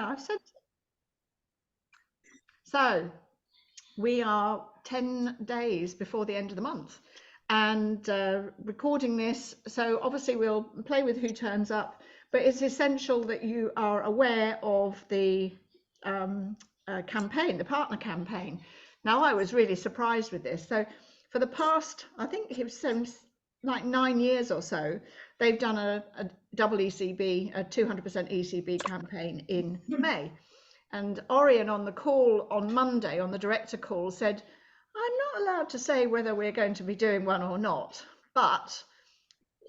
Yeah, I've said so. We are 10 days before the end of the month and recording this. So obviously we'll play with who turns up, but it's essential that you are aware of the campaign, the partner campaign. Now, I was really surprised with this. So for the past, I think it was like 9 years or so, they've done a double ECB, a 200% ECB campaign in May. And Orion on the call on Monday, on the director call, said, I'm not allowed to say whether we're going to be doing one or not, but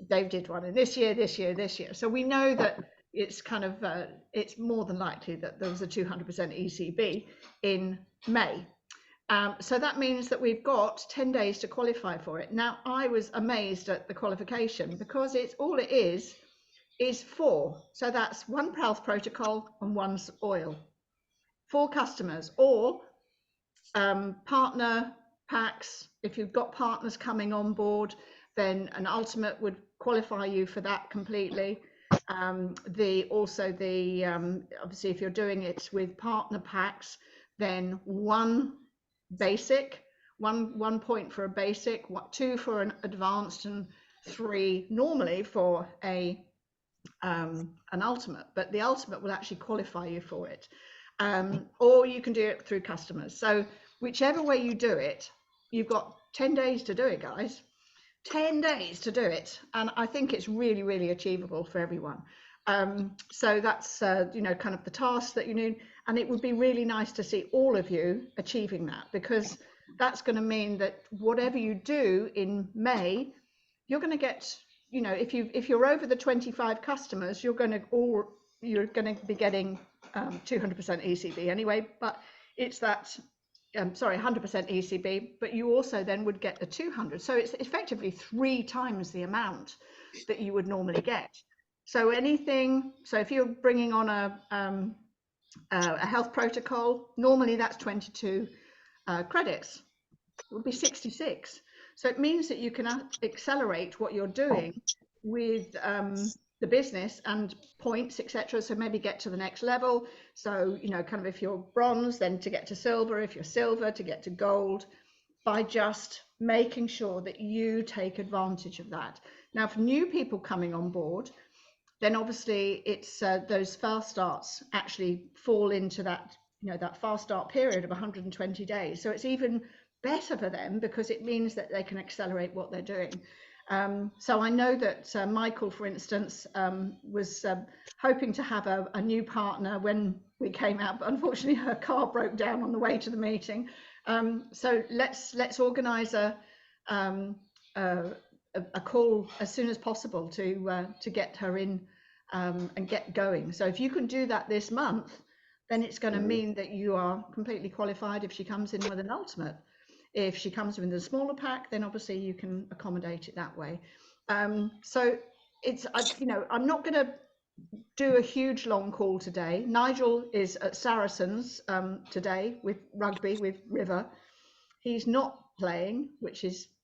they did one in this year, this year, this year. So we know that it's kind of, it's more than likely that there was a 200% ECB in May. So that means that we've got 10 days to qualify for it. Now, I was amazed at the qualification because it's all it is 4. So that's 1 health protocol and 1 oil. 4 customers, or partner packs. If you've got partners coming on board, then an ultimate would qualify you for that completely. Obviously, if you're doing it with partner packs, then 1 basic, one point for a basic, 2 for an advanced, and 3 normally for an ultimate. But the ultimate will actually qualify you for it. Or you can do it through customers. So whichever way you do it, you've got 10 days to do it, guys. 10 days to do it. And I think it's really, really achievable for everyone. So that's, kind of the task that you need. And it would be really nice to see all of you achieving that, because that's going to mean that whatever you do in May, you're going to get, if you're over the 25 customers, you're going to be getting 200% ECB anyway, but it's that 100% ECB, but you also then would get the 200. So it's effectively 3 times the amount that you would normally get. So if you're bringing on a health protocol, normally that's 22 credits. It would be 66. So it means that you can accelerate what you're doing with the business and points, etc. So maybe get to the next level. So, kind of if you're bronze, then to get to silver, if you're silver, to get to gold, by just making sure that you take advantage of that. Now, for new people coming on board, then obviously it's those fast starts actually fall into that, that fast start period of 120 days. So it's even better for them because it means that they can accelerate what they're doing. So I know that Michael, for instance, was hoping to have a new partner when we came out, but unfortunately her car broke down on the way to the meeting. So let's organise a call as soon as possible to get her in and get going. So if you can do that this month, then it's going to mean that you are completely qualified if she comes in with an ultimate. If she comes with a smaller pack, then obviously you can accommodate it that way. So it's, I'm not going to do a huge long call today. Nigel is at Saracens today with rugby with River. He's not playing,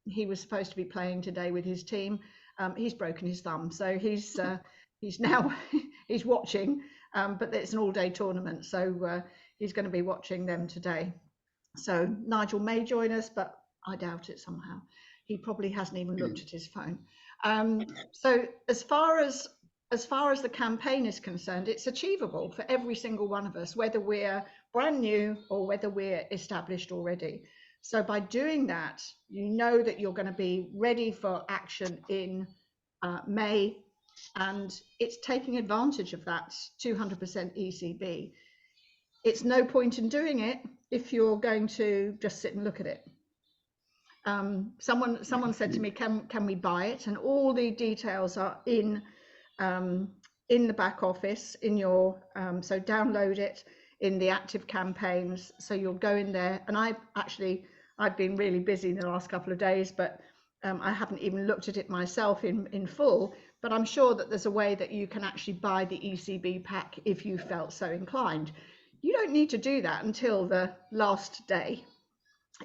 he was supposed to be playing today with his team. He's broken his thumb, so he's now he's watching, but it's an all-day tournament, so he's going to be watching them today. So Nigel may join us, but I doubt it somehow. He probably hasn't even looked at his phone. So as far as the campaign is concerned, it's achievable for every single one of us, whether we're brand new or whether we're established already. So by doing that, you know that you're going to be ready for action in May, and it's taking advantage of that 200% ECB. It's no point in doing it if you're going to just sit and look at it. Someone said to me, can we buy it? And all the details are in the back office, in your so download it in the active campaigns. So you'll go in there, and I've been really busy in the last couple of days, but I haven't even looked at it myself in full, but I'm sure that there's a way that you can actually buy the ECB pack if you felt so inclined. You don't need to do that until the last day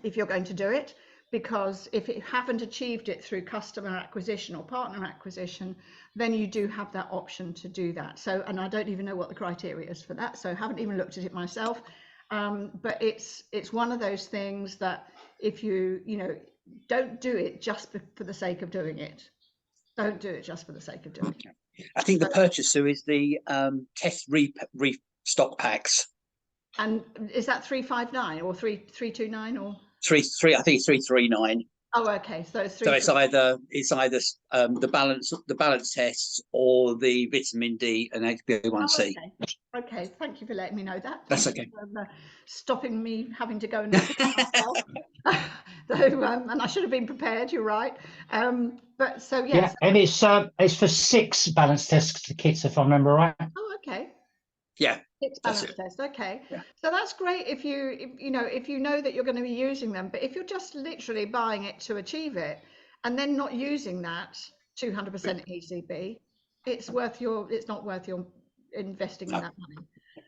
if you're going to do it, because if you haven't achieved it through customer acquisition or partner acquisition, then you do have that option to do that. So, and I don't even know what the criteria is for that, so I haven't even looked at it myself. But it's one of those things that if you don't do it just for the sake of doing it. Don't do it just for the sake of doing it. I think the purchaser is the test restock packs. And is that 359 or 329 or three? I think it's 339. Oh, okay. So it's it's either the balance tests or the vitamin D and HbA1c. Okay, thank you for letting me know that. That's okay. For, stopping me having to go and look at myself. So, and I should have been prepared. You're right. But so yes. Yeah, and it's for 6 balance test kits, if I remember right. Oh, okay. Yeah. 6 balance tests. Okay. Yeah. So that's great if you know that you're going to be using them. But if you're just literally buying it to achieve it and then not using that 200% ECB, it's not worth your investing in that money.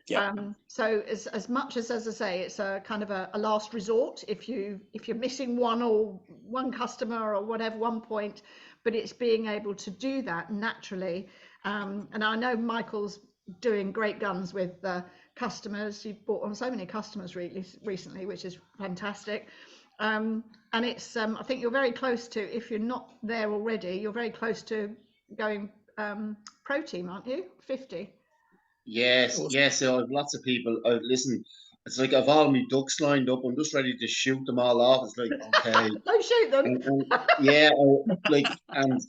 Yeah. So as much as I say, it's a kind of a last resort if you're missing one customer or whatever, one point, but it's being able to do that naturally. And I know Michael's doing great guns with customers. You've brought on so many customers recently, which is fantastic. And it's I think you're very close to, if you're not there already, you're very close to going pro team, aren't you? 50. Yes. So I've lots of people. Listen, it's like I've all my ducks lined up. I'm just ready to shoot them all off. It's like, okay, don't shoot them. And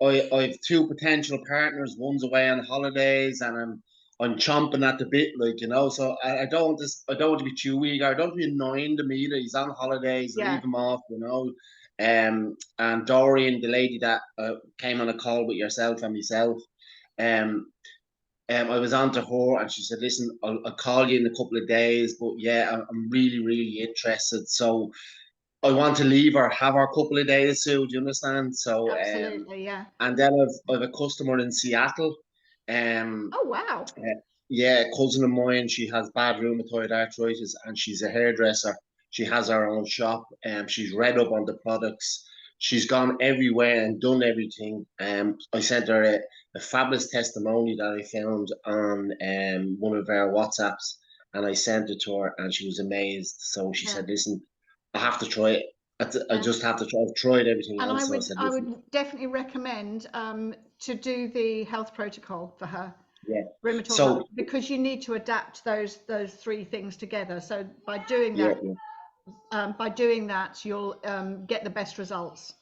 I've 2 potential partners. One's away on holidays, and I'm chomping at the bit, So I don't want to be too eager. I don't want to be annoying him either. He's on holidays. Yeah. Leave him off, And Dorian, the lady that came on a call with yourself and myself, I was on to her, and she said, "Listen, I'll call you in a couple of days, but yeah, I'm really, really interested." So I want to leave her, have her a couple of days, Sue. Do you understand? So absolutely, yeah. And then I've a customer in Seattle. Oh wow. Yeah, a cousin of mine. She has bad rheumatoid arthritis, and she's a hairdresser. She has her own shop, and she's read up on the products. She's gone everywhere and done everything. I sent her a fabulous testimony that I found on one of our WhatsApps, and I sent it to her, and she was amazed. So she said, "Listen, I have to try it. I just have to try. I've tried everything and else." I would definitely recommend to do the health protocol for her. Yeah. Rheumatoid health, because you need to adapt those 3 things together. So by doing that, you'll get the best results.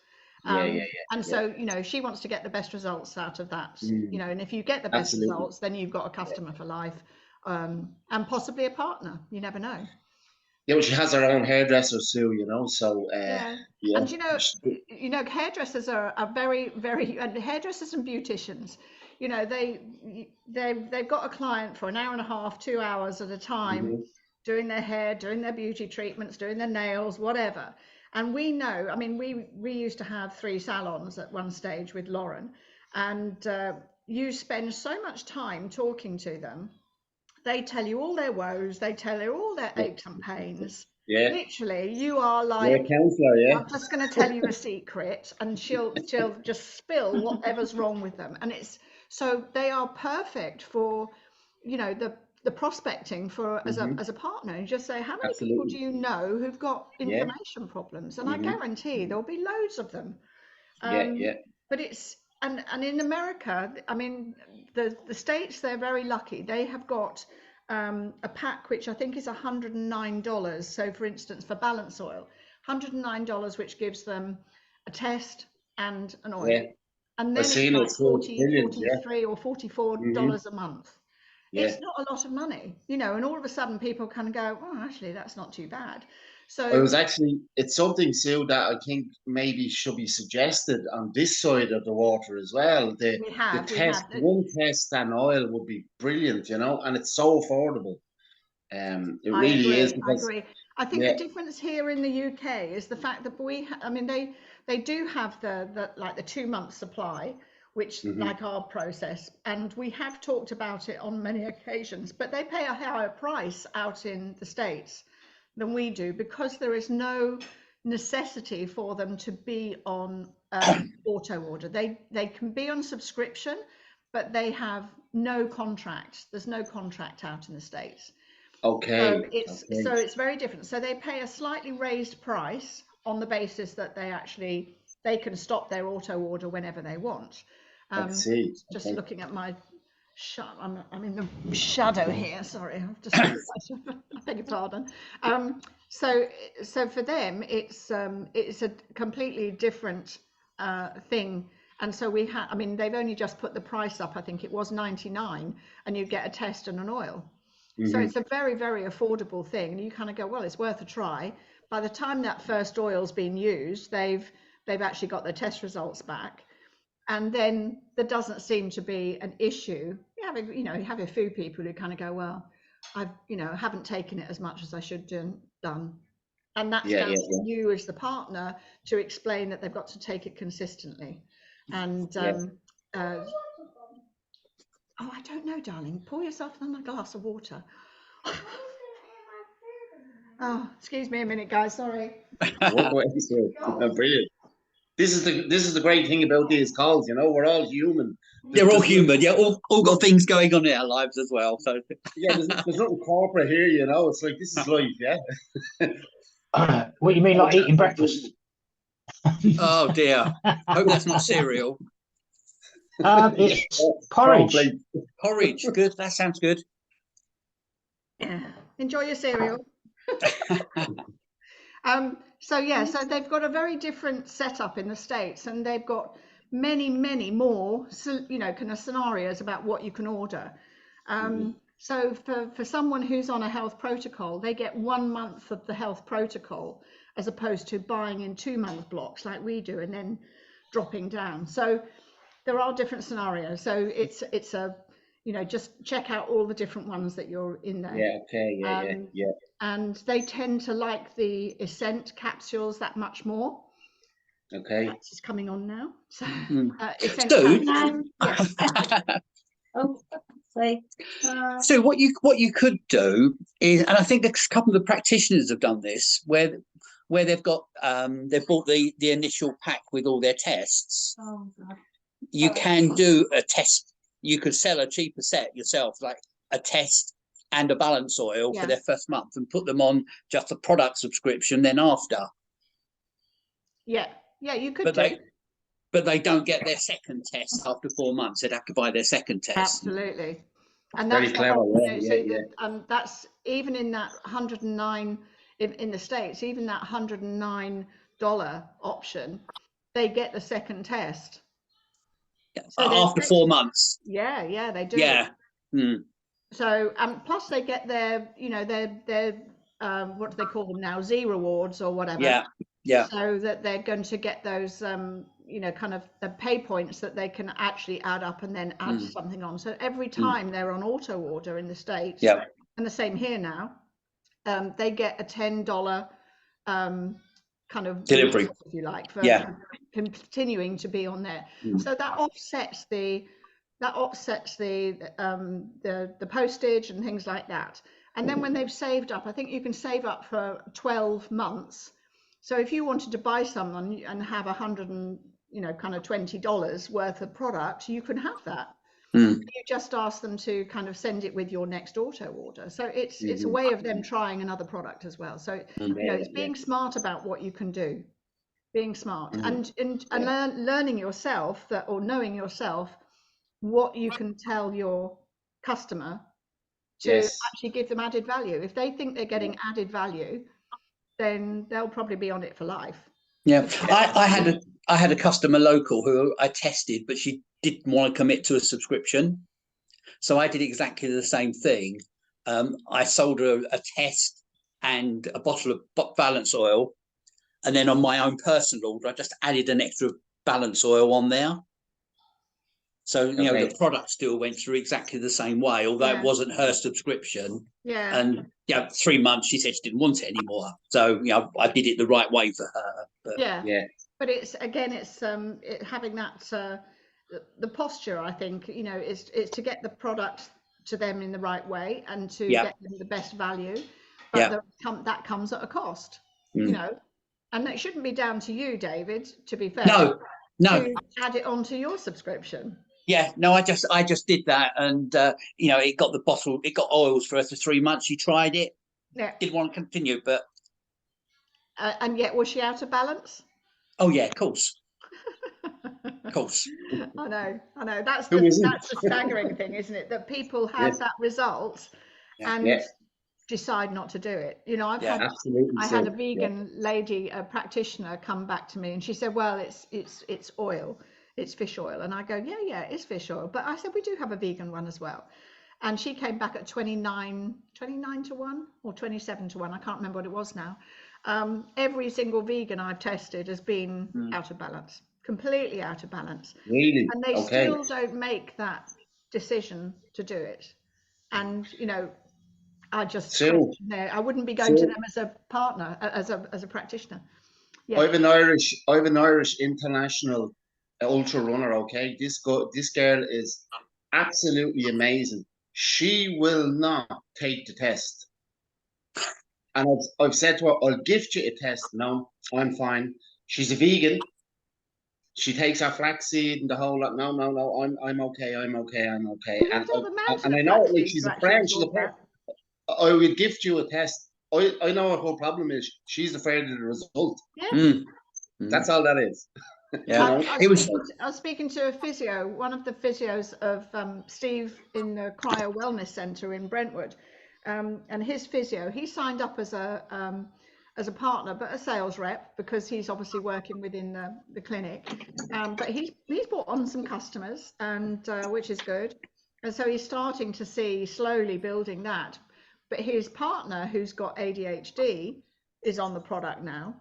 And so she wants to get the best results out of that. And if you get the best results, then you've got a customer for life, and possibly a partner. You never know. Yeah, well, she has her own hairdresser, Sue. So and hairdressers are very, very, and hairdressers and beauticians, they've got a client for an hour and a half, 2 hours at a time, doing their hair, doing their beauty treatments, doing their nails, whatever. And we know, I mean, we used to have 3 salons at one stage with Lauren, and you spend so much time talking to them. They tell you all their woes, they tell you all their aches and pains. Yeah. Literally, you are like, you're a counselor, yeah. I'm just going to tell you a secret, and she'll just spill whatever's wrong with them. And it's so they are perfect for, the prospecting for as a partner. You just say, how many people do you know who've got inflammation problems? And I guarantee there'll be loads of them. But it's and in America, I mean, the States, they're very lucky. They have got a pack which I think is $109. So for instance, for Balance Oil, $109, which gives them a test and an oil. Yeah. And then it's like $43 or $44 a month. Yeah. It's not a lot of money, and all of a sudden people kind of go, oh, actually, that's not too bad. So it's something, Sue, that I think maybe should be suggested on this side of the water as well. One test and oil would be brilliant, and it's so affordable. It really is. I agree. I think the difference here in the UK is the fact that they do have the 2-month supply, which like our process, and we have talked about it on many occasions, but they pay a higher price out in the States than we do, because there is no necessity for them to be on auto order. They can be on subscription, but they have no contract. There's no contract out in the States. Okay. So it's very different. So they pay a slightly raised price on the basis that they can stop their auto order whenever they want. I see. Just Okay. looking at my I'm in the shadow here. Sorry, I've just I beg your pardon. So for them, it's a completely different thing. And so I mean, they've only just put the price up. I think it was 99, and you get a test and an oil. So it's a very, very affordable thing. And you kind of go, well, it's worth a try. By the time that first oil's been used, they've actually got their test results back. And then there doesn't seem to be an issue. You have a few people who kind of go, well, I've, haven't taken it as much as I should done. And that's down to you as the partner to explain that they've got to take it consistently. And oh, I don't know, darling. Pour yourself another glass of water. Oh, excuse me a minute, guys. Sorry. Brilliant. This is the great thing about these calls. We're all human. They're all human. Yeah, all got things going on in our lives as well. So yeah, there's nothing corporate here. It's like this is life. Yeah. What you mean, like eating breakfast? Oh dear. Hope that's not cereal. It's porridge. Porridge. Good. That sounds good. Yeah. Enjoy your cereal. So they've got a very different setup in the States, and they've got many, many more, kind of scenarios about what you can order. So for someone who's on a health protocol, they get 1 month of the health protocol, as opposed to buying in 2-month blocks like we do and then dropping down. So there are different scenarios. So it's a, just check out all the different ones that you're in there. Yeah. Okay. Yeah. And they tend to like the Ascent capsules that much more. Okay. It's coming on now. So, So what you could do is, and I think a couple of the practitioners have done this, where they've got they've bought the initial pack with all their tests. Oh, God. You can do a test. You could sell a cheaper set yourself, like a test and a balance oil for their first month, and put them on just a product subscription then after. Yeah, you could but they don't get their second test after 4 months. They'd have to buy their second test. Absolutely. And Very that's clever. That's even in that 109 in the States, even that $109 option, they get the second test. So after 4 months. Yeah, they do. Yeah. So plus they get their what do they call them now, Z rewards or whatever. Yeah. So that they're going to get those kind of the pay points that they can actually add up and then add something on. So every time they're on auto order in the States, and the same here now, they get a $10 kind of delivery, if you like, for continuing to be on there. So that offsets the postage and things like that. And then when they've saved up, I think you can save up for 12 months. So if you wanted to buy someone and have $120 worth of product, you can have that. You just ask them to kind of send it with your next auto order. So it's a way of them trying another product as well. So it's being smart about what you can do, being smart and learning yourself or knowing yourself what you can tell your customer to actually give them added value. If they think they're getting added value, then they'll probably be on it for life. Yeah, I had a customer local who I tested, but she didn't want to commit to a subscription. So I did exactly the same thing. I sold her a test and a bottle of balance oil. And then on my own personal order, I just added an extra balance oil on there. So, the product still went through exactly the same way, although it wasn't her subscription. Yeah. And 3 months, she said she didn't want it anymore. So, I did it the right way for her. But, But it's having that, the posture, I think, is to get the product to them in the right way and to get them the best value. But that comes at a cost, And it shouldn't be down to you, David, to be fair, No, no. to add it onto your subscription. Yeah, no, I just did that, and you know, it got the bottle, it got oils for her for 3 months. She tried it, Yeah. didn't want to continue, but And yet, was she out of balance? oh yeah, of course. Of course. I know. That's Who the isn't? staggering thing, isn't it? That people have Yes. that result Yeah. and Yeah. decide not to do it. You know, Yeah. Absolutely. I so. had a vegan lady, a practitioner, come back to me, and she said, "Well, it's oil, it's fish oil." And I go, "Yeah, it's fish oil." But I said, "We do have a vegan one as well." And she came back at 29 to 1 or 27 to 1. I can't remember what it was now. Every single vegan I've tested has been out of balance, completely out of balance. Really? And they Okay. still don't make that decision to do it. And, you know, I just, So- I wouldn't be going to so- them as a partner, as a practitioner. I have an Irish international ultra runner. Okay, this girl is absolutely amazing. She will not take the test, and I've said to her, "I'll gift you a test." No, I'm fine. She's a vegan. She takes her flaxseed and the whole lot. No, I'm okay. I'm okay. I'm okay. Well, there's all the mountain And I of know, like, flaxseed she's to a actually friend. She's a absorb friend. that. I would gift you a test. I know her whole problem is she's afraid of the result. Yeah. That's all that is. Yeah. I It was was speaking to a physio, one of the physios of Steve in the Cryo Wellness Centre in Brentwood, and his physio. He signed up as a partner, but a sales rep, because he's obviously working within the clinic. But he's brought on some customers, and which is good. And so he's starting to see slowly building that. But his partner, who's got ADHD, is on the product now.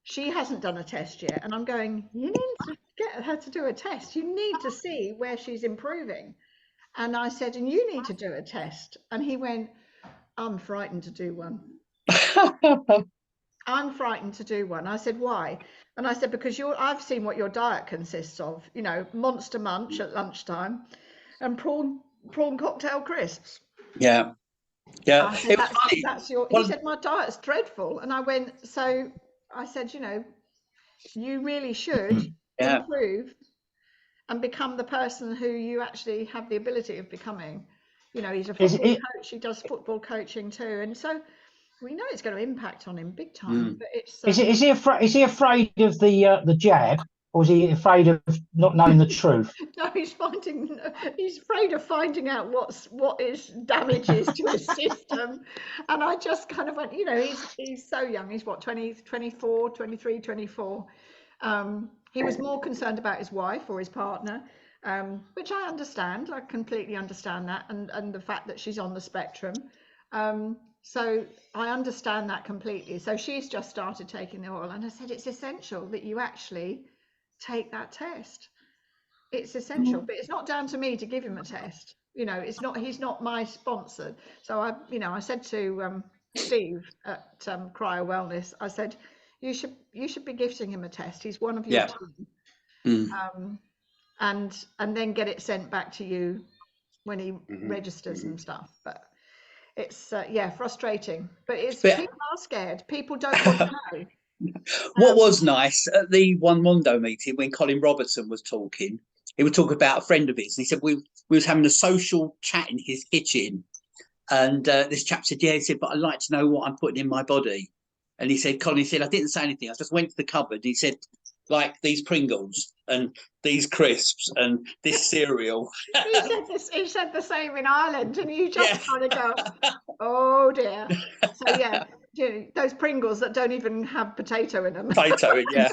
She hasn't done a test yet, and I'm going, you need to get her to do a test. You need to see where she's improving. And I said, and you need to do a test. And he went, I'm frightened to do one. I'm frightened to do one. I said, why? And I said, because I've seen what your diet consists of, you know, Monster Munch at lunchtime and prawn cocktail crisps. yeah. Yeah. I said, It was funny. he said, my diet's dreadful. And I went, so I said, you know, you really should Yeah. improve and become the person who you actually have the ability of becoming. You know, he's a football coach, he does football coaching too. And so we know it's going to impact on him big time. But it's Is he afraid of the jab, or is he afraid of not knowing the truth? no, he's afraid of finding out what is damages to his system. And I just kind of went, you know, he's so young. He's what, 24, 23, 24. He was more concerned about his wife or his partner, which I understand. I completely understand that, and the fact that she's on the spectrum. So I understand that completely. So she's just started taking the oil, and I said it's essential that you actually take that test. It's essential, but it's not down to me to give him a test. You know, he's not my sponsor. So I said to Steve at Cryo Wellness, I said, you should be gifting him a test. He's one of your team. And then get it sent back to you when he registers and stuff. But it's frustrating. But people are scared. People don't want to know. What was nice at the One Mondo meeting when Colin Robertson was talking, he would talk about a friend of his. And he said we was having a social chat in his kitchen, and this chap said, "Yeah," he said, "but I'd like to know what I'm putting in my body." And he said, Colin said, "I didn't say anything. I just went to the cupboard." He said, "Like these Pringles and these crisps and this cereal." He said the same in Ireland, and you just kind of go, "Oh dear." So yeah, those Pringles that don't even have potato in them. Potato, yeah.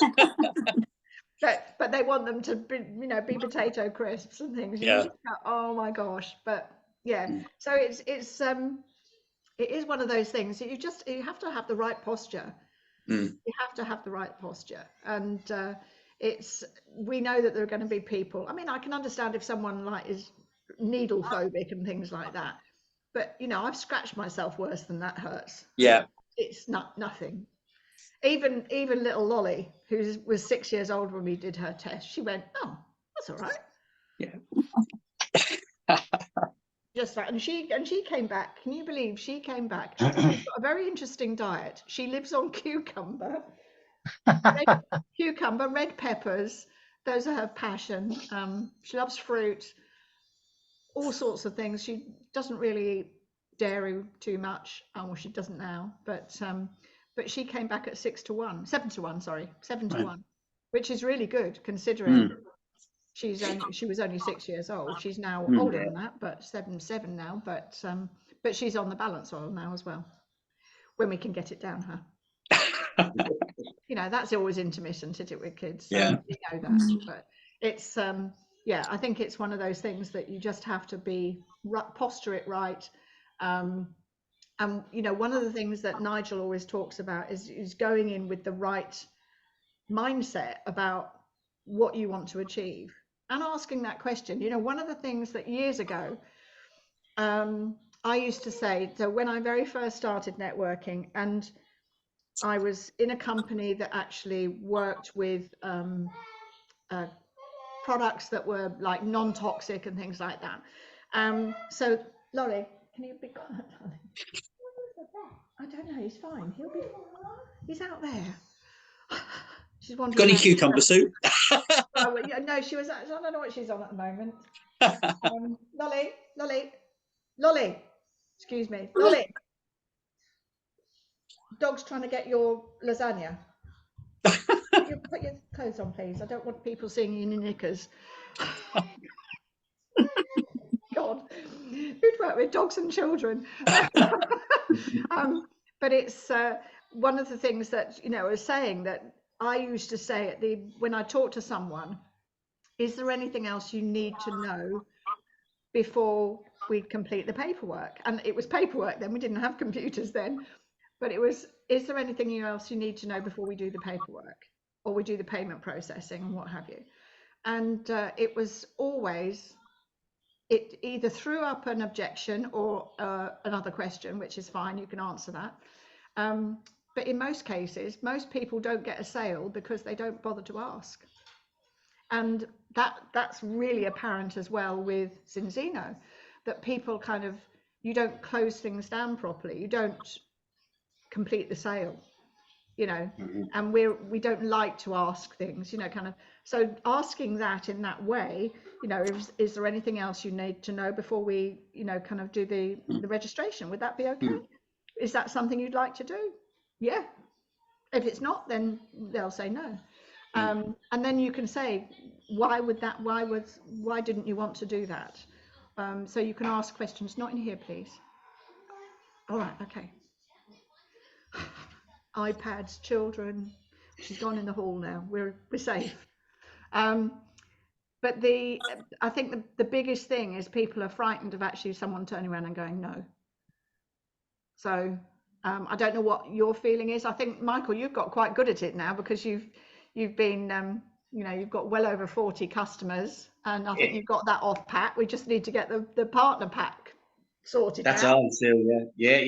But they want them to be potato crisps and things. Yeah. Go, oh my gosh. But yeah, so it is one of those things that you have to have the right posture. You have to have the right posture, and we know that there are going to be people. I mean, I can understand if someone is needle phobic and things like that, but I've scratched myself worse than that hurts. Yeah. It's nothing. Even little Lolly, who was 6 years old when we did her test, she went, "Oh, that's all right." Yeah. Just that, and she came back. Can you believe she came back? She's got a very interesting diet. She lives on cucumber, Cucumber, red peppers, those are her passion. She loves fruit, all sorts of things. She doesn't really eat dairy too much. Well, she doesn't now, but she came back at 6-1, 7-1, sorry, 7-1, Right. which is really good considering Mm. she was only 6 years old. She's now Mm. older than that, but 7 now. But she's on the balance oil now as well. When we can get it down her. You know, that's always intermittent, isn't it, with kids? So Yeah. you know that. But it's yeah, I think it's one of those things that you just have to be posture it right. And you know, one of the things that Nigel always talks about is going in with the right mindset about what you want to achieve and asking that question. You know, one of the things that years ago I used to say, so when I very first started networking, and I was in a company that actually worked with products that were like non-toxic and things like that. So Laurie, can you be quiet, darling? I don't know, he's fine. He's out there. She's wandering Got any around. cucumber soup? Oh, yeah, no, she was. I don't know what she's on at the moment. Lolly. Excuse me, Lolly. Dog's trying to get your lasagna. Put your clothes on, please. I don't want people seeing you in your knickers. God, who'd work with dogs and children? But it's one of the things that, you know, is saying that I used to say when I talk to someone, is there anything else you need to know before we complete the paperwork? And it was paperwork then, we didn't have computers then, but it was, is there anything else you need to know before we do the paperwork or we do the payment processing and what have you? And it was always, it either threw up an objection or another question, which is fine, you can answer that. But in most cases, most people don't get a sale because they don't bother to ask. And that's really apparent as well with Zinzino, that people kind of, you don't close things down properly, you don't complete the sale, you know, and we don't like to ask things, you know, kind of. So asking that in that way, you know, is there anything else you need to know before we, you know, kind of do the registration? Would that be okay? Is that something you'd like to do? Yeah. If it's not, then they'll say no. And then you can say, why didn't you want to do that? So you can ask questions, not in here, please. All right, okay. iPads, children. She's gone in the hall now. We're safe. But I think the biggest thing is people are frightened of actually someone turning around and going no. So I don't know what your feeling is. I think, Michael, you've got quite good at it now because you've been you know, you've got well over 40 customers, and I think you've got that off pat. We just need to get the partner pack sorted. That's out. all, Sue. Yeah.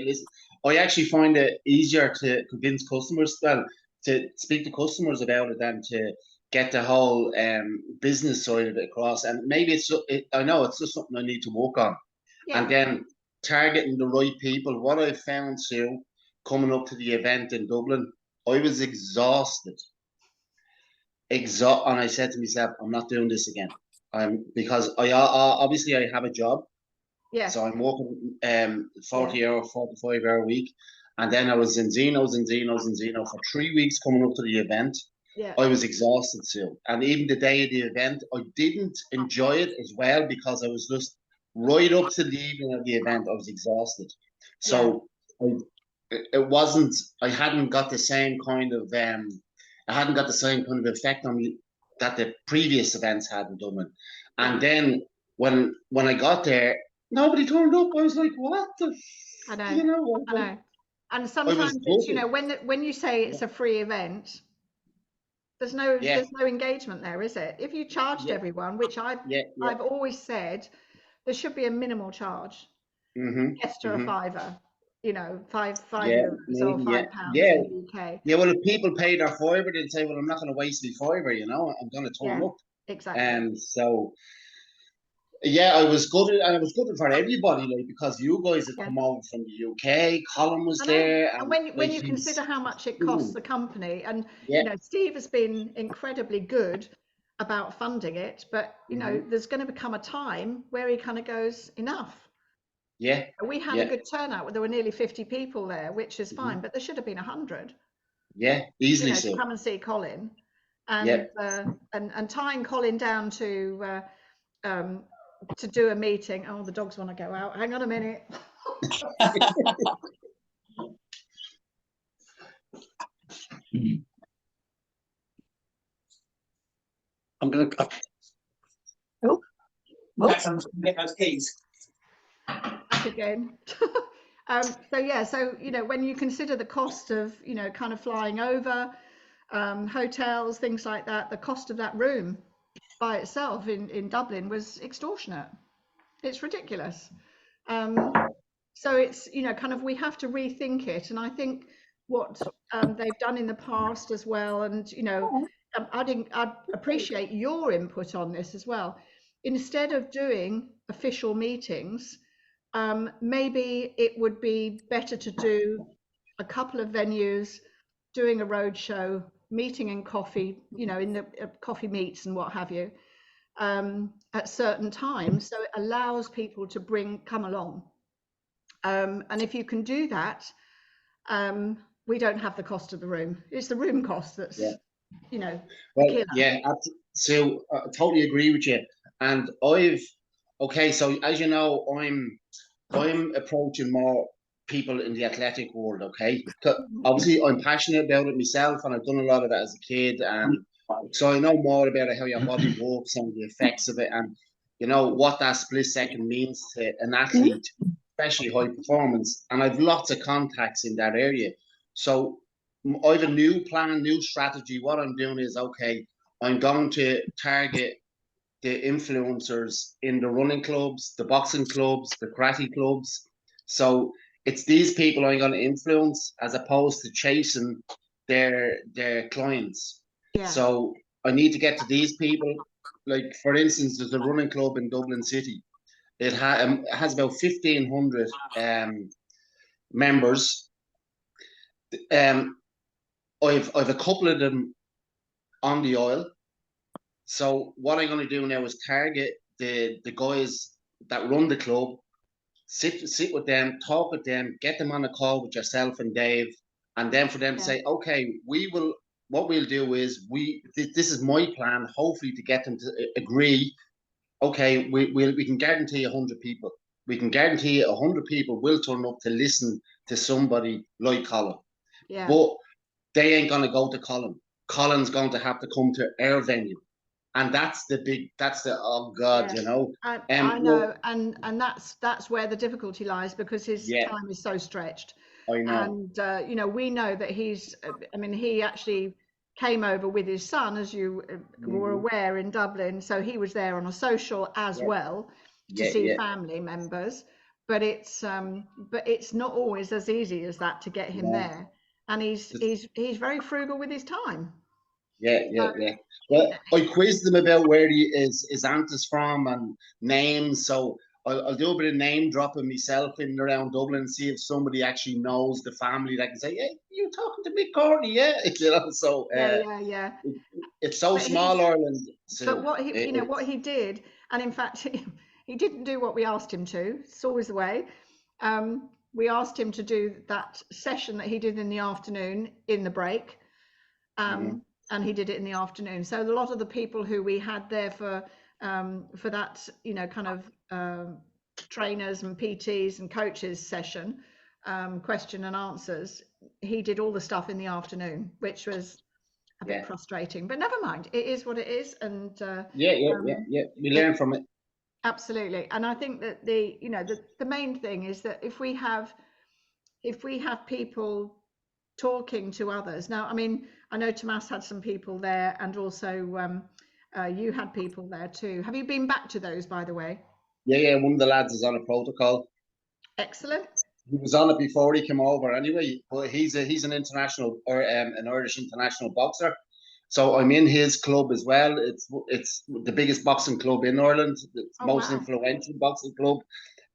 Listen, I actually find it easier to convince customers, well, to speak to customers about it than to get the whole business side of it across. And maybe I know it's just something I need to work on. Yeah. And then targeting the right people. What I found, Sue, coming up to the event in Dublin, I was exhausted. And I said to myself, I'm not doing this again. Because I obviously I have a job. Yeah. So I'm working 40-hour, 45-hour week. And then I was in Zeno for 3 weeks coming up to the event. Yeah. I was exhausted still. And even the day of the event, I didn't enjoy it as well because I was just right up to the evening of the event, I was exhausted. So it wasn't, I hadn't got the same kind of effect on me that the previous events had in Dublin. And then when I got there, nobody turned up. I was like, what the? I know. You know, I know. And sometimes it's, you know, when you say it's a free event, there's no engagement there, is it? If you charged everyone, which I've always said, there should be a minimal charge. Extra a fiver, you know, five euros or £5 in the UK. Yeah, well, if people pay their fiver, they'd say, well, I'm not going to waste the fiver, you know, I'm going to turn up. Exactly. So Yeah, I was gutted, and I was gutted for everybody, like, because you guys had Yeah. come over from the UK. Colin was I know. there, And and when like you he's, consider how much it costs the company, and yeah, Steve has been incredibly good about funding it, but mhm, there's going to become a time where he kind of goes, enough. yeah, We had a yeah, good turnout. There were nearly 50 people there, which is mhm, fine, but there should have been 100, yeah, easily to so. come and see Colin, Yeah. and tying Colin down to do a meeting. Oh, the dogs want to go out. Hang on a minute. I'm gonna. Oh, Max, I'm just gonna get those keys. back again. So yeah, so when you consider the cost of kind of flying over, hotels, things like that, the cost of that room by itself in Dublin was extortionate. It's ridiculous. So it's kind of, we have to rethink it, and I think what they've done in the past as well, and I'd appreciate your input on this as well. Instead of doing official meetings, maybe it would be better to do a couple of venues, doing a road show, meeting in coffee, in the coffee meets and what have you, at certain times, so it allows people to come along. And if you can do that, we don't have the cost of the room. It's the room cost that's, Yeah. the Well, killer. yeah, so I totally agree with you. And okay, so as you know, I'm approaching more people in the athletic world, okay? Obviously, I'm passionate about it myself, and I've done a lot of it as a kid, and so I know more about how your body works and the effects of it, and what that split second means to an athlete, especially high performance. And I've lots of contacts in that area, so I have a new plan, new strategy. What I'm doing is, okay, I'm going to target the influencers in the running clubs, the boxing clubs, the karate clubs. So it's these people I'm going to influence as opposed to chasing their clients. Yeah. So I need to get to these people. Like, for instance, there's a running club in Dublin City. It has about 1,500 members. I've a couple of them on the oil. So what I'm going to do now is target the guys that run the club, sit with them, talk with them, get them on a call with yourself and Dave, and then for them to say, okay, what we'll do is this is my plan, hopefully to get them to agree. Okay, we can guarantee 100 people. We can guarantee 100 people will turn up to listen to somebody like Colin. Yeah. But they ain't going to go to Colin. Colin's going to have to come to our venue. And that's oh God, Yeah. I know, and that's where the difficulty lies, because his time is so stretched. I know. And we know that he actually came over with his son, as you were aware, in Dublin, so he was there on a social as well to see family members. But it's not always as easy as that to get him there, and he's very frugal with his time. Yeah. Well, I quizzed them about where his aunt is from and names, so I'll do a bit of name dropping myself in and around Dublin and see if somebody actually knows the family that can say, "Hey, you talking to Mick Courtney?" Yeah, So yeah. It's so small, Ireland. So but what he did, and in fact, he didn't do what we asked him to. It's always the way. We asked him to do that session that he did in the afternoon in the break. And he did it in the afternoon. So a lot of the people who we had there for that, kind of trainers and PTs and coaches session, question and answers, he did all the stuff in the afternoon, which was a bit frustrating. But never mind, it is what it is. And we learn from it. Absolutely. And I think that the main thing is that if we have people talking to others. Now, I know Tomas had some people there, and also you had people there too. Have you been back to those, by the way? Yeah. One of the lads is on a protocol. Excellent. He was on it before he came over anyway. But he's an international, or an Irish international boxer, So I'm in his club as well. It's the biggest boxing club in Ireland, the Oh, most wow. influential boxing club,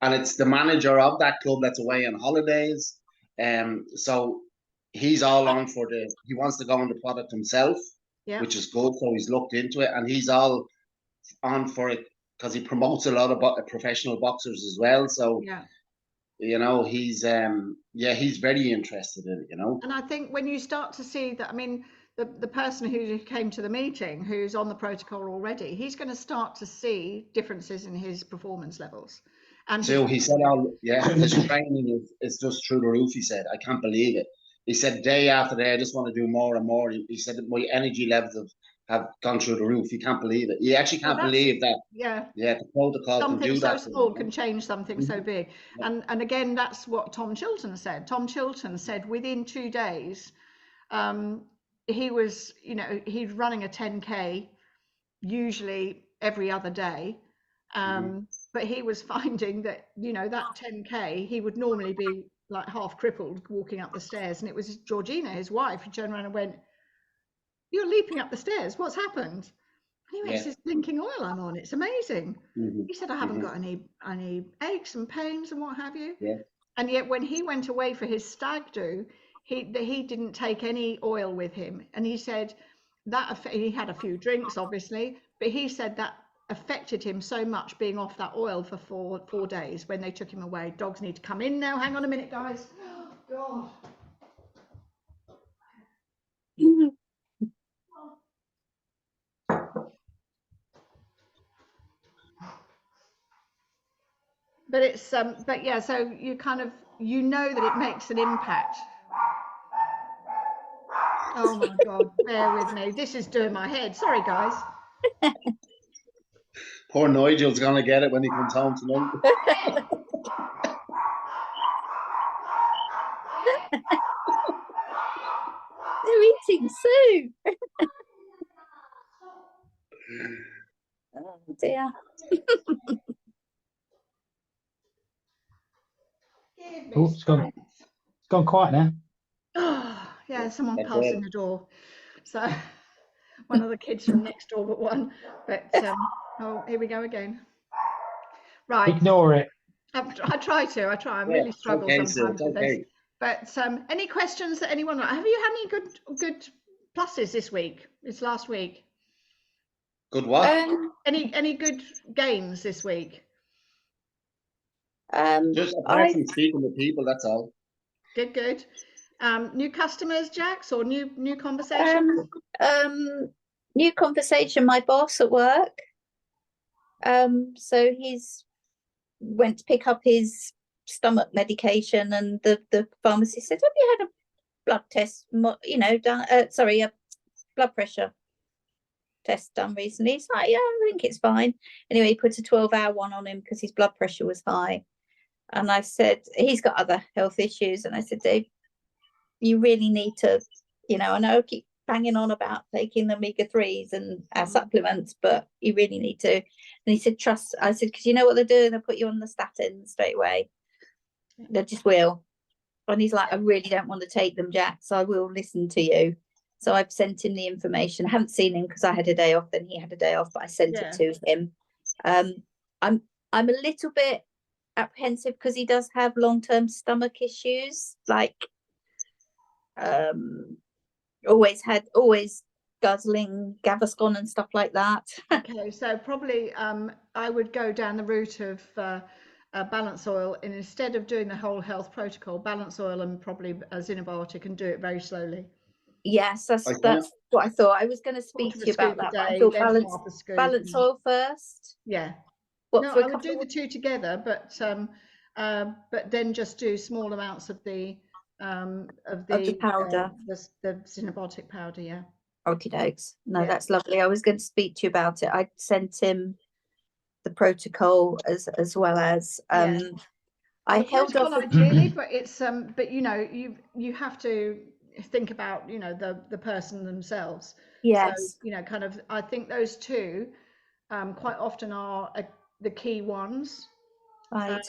and it's the manager of that club that's away on holidays. So he's all on for he wants to go on the product himself, Yeah. which is good. So he's looked into it, and he's all on for it because he promotes a lot of professional boxers as well. So Yeah. you know, he's he's very interested in it, you know. And I think when you start to see that, I mean, the person who came to the meeting, who's on the protocol already, he's going to start to see differences in his performance levels. And So he said, his training is just through the roof. He said, I can't believe it. He said, day after day, I just want to do more and more. He said that my energy levels have gone through the roof. He can't believe it. He actually can't believe that. Yeah. The protocol can Something do so that. small can change something so big. Yeah. And again, that's what Tom Chilton said. Tom Chilton said within 2 days, he was, he's running a 10K usually every other day. But he was finding that, that 10K, he would normally be like half crippled walking up the stairs. And it was Georgina, his wife, who turned around and went, "You're leaping up the stairs. What's happened?" Anyway, it's this blinking oil I'm on. It's amazing. He said, "I haven't got any aches and pains and what have you." Yeah. And yet when he went away for his stag do, he didn't take any oil with him. And he said that he had a few drinks, obviously, but he said that affected him so much being off that oil for four days when they took him away. Dogs need to come in now. Hang on a minute, guys. Oh, God. But it's but yeah, so you kind of that it makes an impact. Oh my God, bear with me. This is doing my head. Sorry, guys. Poor Nigel's gonna get it when he comes home tonight. They're eating soup. Oh dear. Oh, it's gone quiet now. Oh, yeah, someone That's passing it. the door. So one of the kids from next door, but one. But oh, here we go again. Right. Ignore it. I try. I really struggle sometimes with this. But any questions that anyone have you had any good pluses this week? This last week? Good what? Any good gains this week? Just apart from speaking to people, that's all. Good. New customers, Jax, or new conversation? New conversation. My boss at work. So he's went to pick up his stomach medication, and the pharmacist said, "Have you had a blood test? Done? A blood pressure test done recently?" He's like, "Yeah, I think it's fine." Anyway, he put a 12-hour one on him because his blood pressure was high. And I said, he's got other health issues. And I said, "Dave, you really need to, I know I keep banging on about taking the omega-3s and our supplements, but you really need to." And he said, "Trust." I said, "Because you know what they're doing? They'll put you on the statin straight away. They just will." And he's like, "I really don't want to take them, Jack, so I will listen to you." So I've sent him the information. I haven't seen him because I had a day off, then he had a day off, but I sent it to him. I'm a little bit apprehensive because he does have long-term stomach issues, like always guzzling Gaviscon and stuff like that. Okay, so probably I would go down the route of balance oil, and instead of doing the whole health protocol, balance oil and probably a Xenobiotic, and do it very slowly. Yes, that's what I thought. I was going to speak to you about that. I thought balance oil first. Yeah. No, I would do the two together, but then just do small amounts of the powder, the Xenobiotic powder. Yeah. Okie dokes. No, that's lovely. I was going to speak to you about it. I sent him the protocol as well as I held off ideally, but it's but you have to think about the person themselves. Yes. So kind of I think those two quite often are the key ones. Right.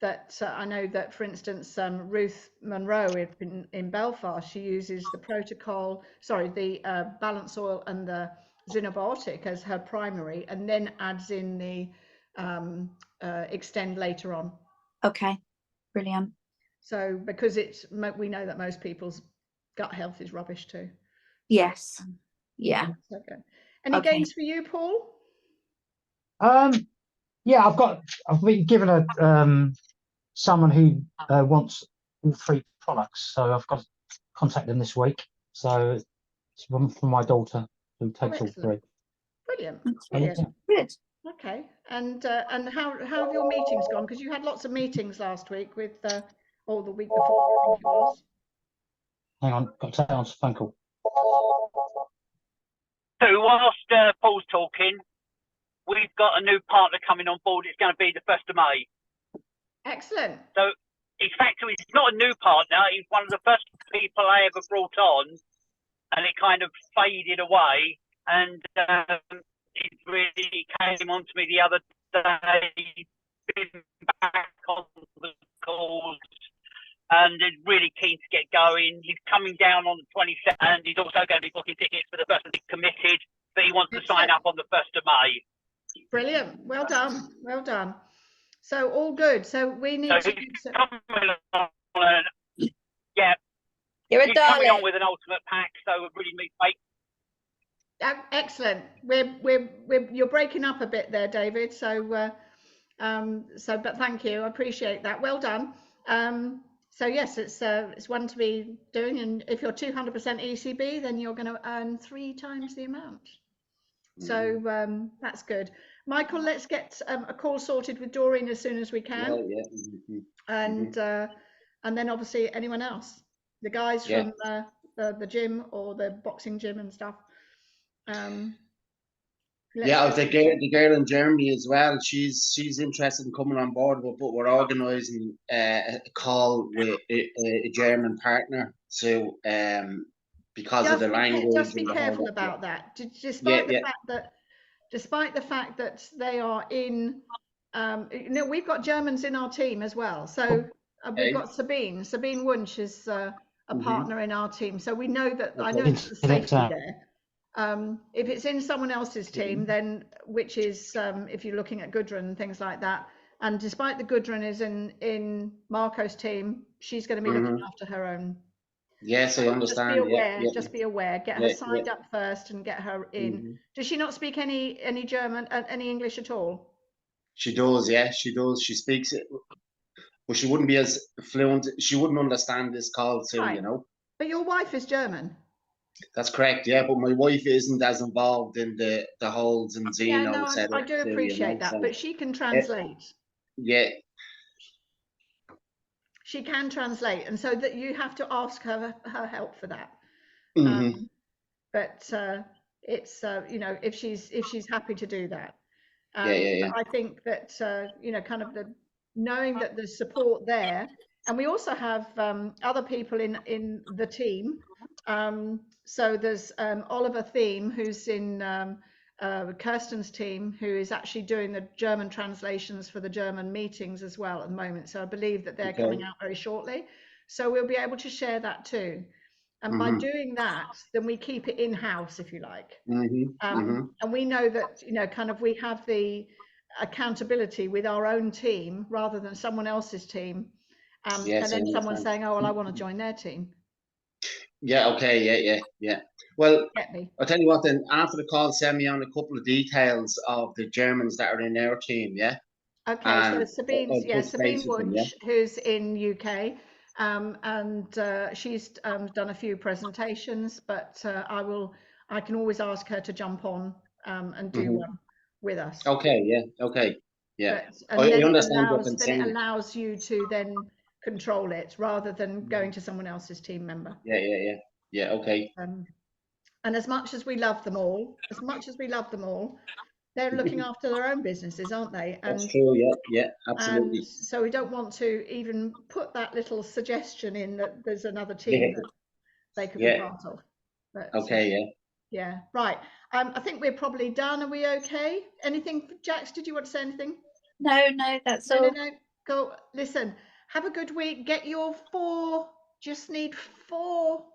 that I know that, for instance, Ruth Monroe in Belfast, she uses the protocol, sorry, the balance oil and the xenobiotic as her primary, and then adds in the extend later on. Okay, brilliant. So because we know that most people's gut health is rubbish too. Yes. Yeah. Okay. Any Okay. games for you, Paul? Yeah, I've been given a someone who wants all 3 products, so I've got to contact them this week. So it's one from my daughter who takes all 3. Brilliant. That's Brilliant. good. Okay. And how have your meetings gone? Because you had lots of meetings last week with or the week before, I think it was. Hang on, got to answer phone call. So whilst Paul's talking, we've got a new partner coming on board. It's going to be the 1st of May. Excellent. So, in fact, he's not a new partner. He's one of the first people I ever brought on, and it kind of faded away. And it really came on to me the other day, been back on the calls, and is really keen to get going. He's coming down on the 27th, and he's also going to be booking tickets for the first one. He's committed, but he wants to sign up on the 1st of May. Brilliant. Well done. Well done. So all good. So we need to. Yeah. You're a He's coming on darling. with an ultimate pack, so it really makes. Excellent. You're breaking up a bit there, David. So but thank you. I appreciate that. Well done. So yes, it's one to be doing, and if you're 200% ECB, then you're going to earn 3 times the amount. So that's good. Michael, let's get a call sorted with Doreen as soon as we can. And then obviously anyone else, the guys from the gym or the boxing gym and stuff. The girl in Germany as well. She's interested in coming on board, but we're organising a call with a German partner. So because of the language, just be careful about that. Despite the fact that they are in, we've got Germans in our team as well. So we've got Sabine Wunsch is a partner in our team. So we know that, I know there's safety there. If it's in someone else's team, then which is if you're looking at Gudrun and things like that, and despite the Gudrun is in Marco's team, she's going to be looking after her own. Yes, I understand. Just be aware. Get her signed up first and get her in. Does she not speak any German, any English at all? She does. Yeah, she does. She speaks it, but she wouldn't be as fluent. She wouldn't understand this call too, Right. But your wife is German. That's correct. Yeah, but my wife isn't as involved in the holds and Zeno setup. I do appreciate that, but she can translate. Yeah. She can translate, and so that you have to ask her help for that. But it's if she's happy to do that. I think that kind of knowing that there's support there, and we also have other people in the team. So there's Oliver Thiem, who's in Kirsten's team, who is actually doing the German translations for the German meetings as well at the moment. So I believe that they're coming out very shortly. So we'll be able to share that too. And by doing that, then we keep it in-house, if you like. And we know that, kind of we have the accountability with our own team rather than someone else's team. And then someone saying, oh, well, I want to join their team. Yeah, okay, yeah. Well, I'll tell you what then, after the call, send me on a couple of details of the Germans that are in our team, yeah? Okay, so Sabine Wunsch, who's in UK, and she's done a few presentations, but I can always ask her to jump on and do one with us. Okay, yeah. And then it allows you to then control it rather than going to someone else's team member. Yeah, okay. And as much as we love them all, they're looking after their own businesses, aren't they? That's true, yeah, absolutely. And so we don't want to even put that little suggestion in that there's another team that they could be part of. But, yeah, right. I think we're probably done. Are we okay? Anything, Jax, did you want to say anything? No, that's all. No. Go, listen, have a good week. Get your 4, just need 4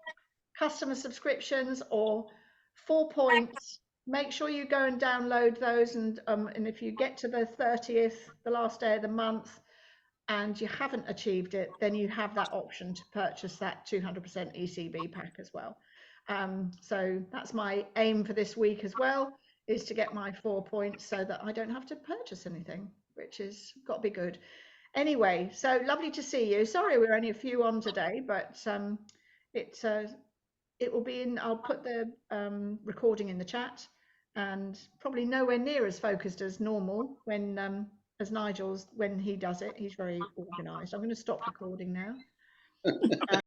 customer subscriptions or 4 points. Make sure you go and download those. And if you get to the 30th, the last day of the month, and you haven't achieved it, then you have that option to purchase that 200% ECB pack as well. So that's my aim for this week as well, is to get my 4 points so that I don't have to purchase anything, which is got to be good. Anyway, so lovely to see you. Sorry we're only a few on today, but it will be in, I'll put the recording in the chat, and probably nowhere near as focused as normal when as Nigel's when he does it. He's very organised. I'm going to stop recording now.